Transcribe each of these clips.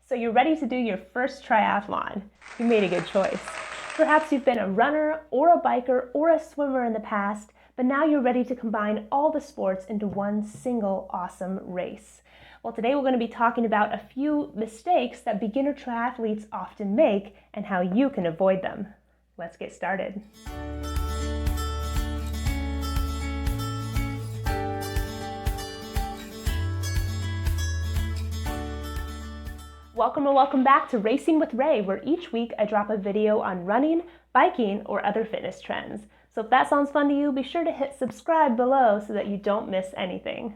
So you're ready to do your first triathlon. You made a good choice. Perhaps you've been a runner or a biker or a swimmer in the past, but now you're ready to combine all the sports into one single awesome race. Well, today we're going to be talking about a few mistakes that beginner triathletes often make and how you can avoid them. Let's get started. Welcome back to Racing with Ray, where each week I drop a video on running, biking, or other fitness trends. So if that sounds fun to you, be sure to hit subscribe below so that you don't miss anything.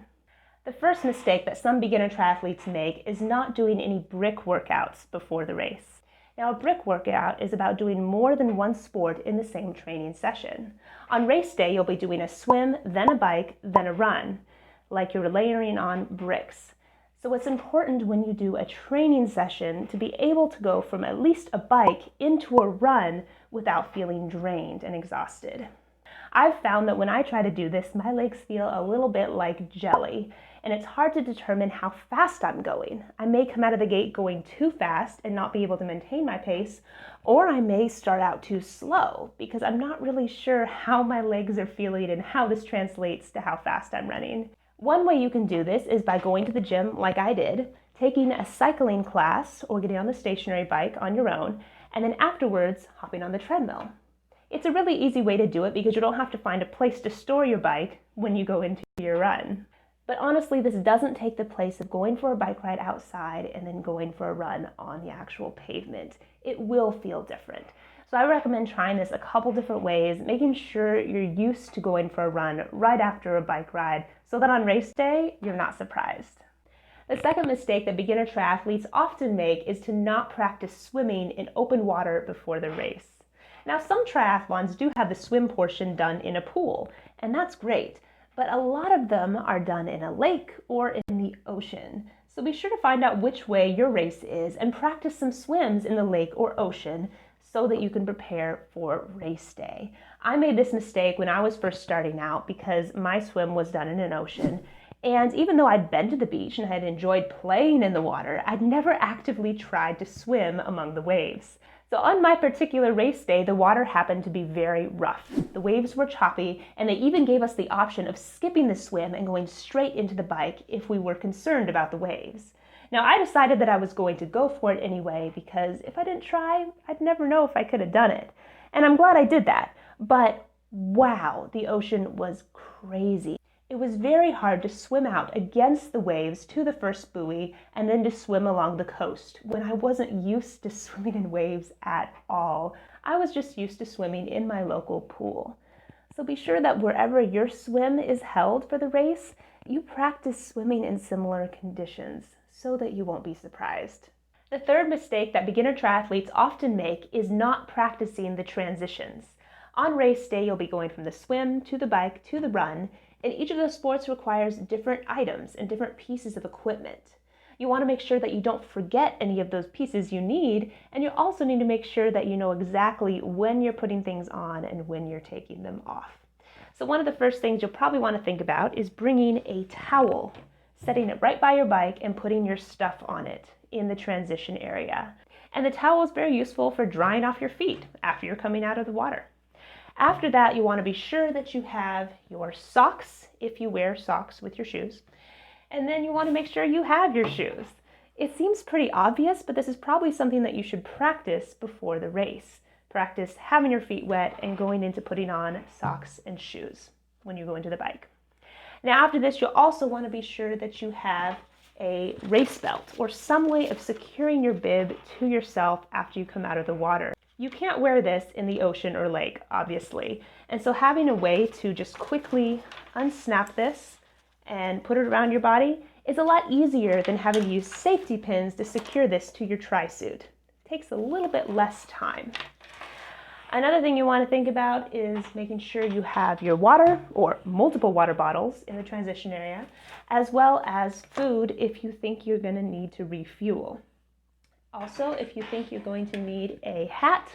The first mistake that some beginner triathletes make is not doing any brick workouts before the race. Now, a brick workout is about doing more than one sport in the same training session. On race day, you'll be doing a swim, then a bike, then a run, like you're layering on bricks. So it's important when you do a training session to be able to go from at least a bike into a run without feeling drained and exhausted. I've found that when I try to do this, my legs feel a little bit like jelly, and it's hard to determine how fast I'm going. I may come out of the gate going too fast and not be able to maintain my pace, or I may start out too slow because I'm not really sure how my legs are feeling and how this translates to how fast I'm running. One way you can do this is by going to the gym like I did, taking a cycling class or getting on the stationary bike on your own, and then afterwards hopping on the treadmill. It's a really easy way to do it because you don't have to find a place to store your bike when you go into your run. But honestly, this doesn't take the place of going for a bike ride outside and then going for a run on the actual pavement. It will feel different. So I recommend trying this a couple different ways, making sure you're used to going for a run right after a bike ride so that on race day, you're not surprised. The second mistake that beginner triathletes often make is to not practice swimming in open water before the race. Now, some triathlons do have the swim portion done in a pool, and that's great, but a lot of them are done in a lake or in the ocean. So be sure to find out which way your race is and practice some swims in the lake or ocean so that you can prepare for race day. I made this mistake when I was first starting out because my swim was done in an ocean. And even though I'd been to the beach and had enjoyed playing in the water, I'd never actively tried to swim among the waves. So on my particular race day, the water happened to be very rough. The waves were choppy, and they even gave us the option of skipping the swim and going straight into the bike if we were concerned about the waves. Now, I decided that I was going to go for it anyway because if I didn't try, I'd never know if I could have done it. And I'm glad I did that. But wow, the ocean was crazy. It was very hard to swim out against the waves to the first buoy and then to swim along the coast when I wasn't used to swimming in waves at all. I was just used to swimming in my local pool. So be sure that wherever your swim is held for the race, you practice swimming in similar conditions so that you won't be surprised. The third mistake that beginner triathletes often make is not practicing the transitions. On race day, you'll be going from the swim to the bike to the run, and each of those sports requires different items and different pieces of equipment. You want to make sure that you don't forget any of those pieces you need, and you also need to make sure that you know exactly when you're putting things on and when you're taking them off. So one of the first things you'll probably want to think about is bringing a towel, setting it right by your bike and putting your stuff on it in the transition area. And the towel is very useful for drying off your feet after you're coming out of the water. After that, you want to be sure that you have your socks, if you wear socks with your shoes, and then you want to make sure you have your shoes. It seems pretty obvious, but this is probably something that you should practice before the race. Practice having your feet wet and going into putting on socks and shoes when you go into the bike. Now, after this, you'll also want to be sure that you have a race belt or some way of securing your bib to yourself after you come out of the water. You can't wear this in the ocean or lake, obviously, and so having a way to just quickly unsnap this and put it around your body is a lot easier than having to use safety pins to secure this to your tri-suit. It takes a little bit less time. Another thing you want to think about is making sure you have your water or multiple water bottles in the transition area, as well as food if you think you're going to need to refuel. Also, if you think you're going to need a hat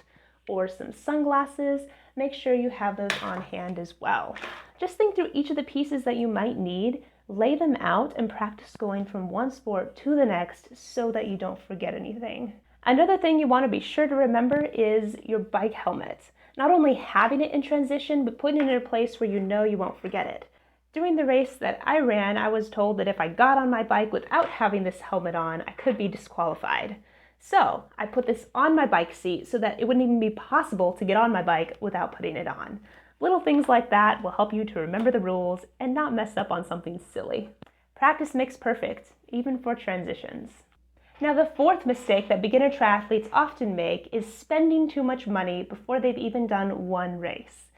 or some sunglasses, make sure you have those on hand as well. Just think through each of the pieces that you might need Lay them out and practice going from one sport to the next so that you don't forget anything. Another thing you want to be sure to remember is your bike helmet. Not only having it in transition, but putting it in a place where you know you won't forget it. During the race that I ran, I was told that if I got on my bike without having this helmet on, I could be disqualified. So I put this on my bike seat so that it wouldn't even be possible to get on my bike without putting it on. Little things like that will help you to remember the rules and not mess up on something silly. Practice makes perfect, even for transitions. Now, the fourth mistake that beginner triathletes often make is spending too much money before they've even done one race.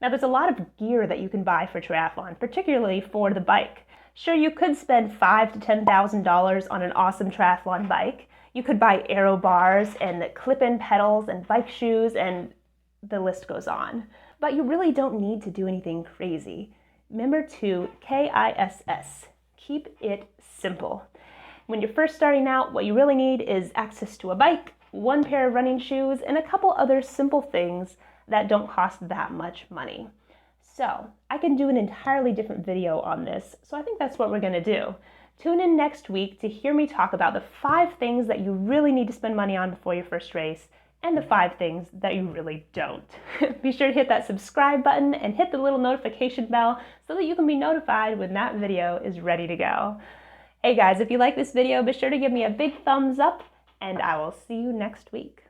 Now, there's a lot of gear that you can buy for triathlon, particularly for the bike. Sure, you could spend $5,000 to $10,000 on an awesome triathlon bike. You could buy aero bars and clip-in pedals and bike shoes, and the list goes on. But you really don't need to do anything crazy. Remember to KISS, keep it simple. When you're first starting out, what you really need is access to a bike, one pair of running shoes, and a couple other simple things that don't cost that much money. So I can do an entirely different video on this, so I think that's what we're going to do. Tune in next week to hear me talk about the 5 things that you really need to spend money on before your first race, and the 5 things that you really don't. Be sure to hit that subscribe button and hit the little notification bell so that you can be notified when that video is ready to go. Hey guys, if you like this video, be sure to give me a big thumbs up, and I will see you next week.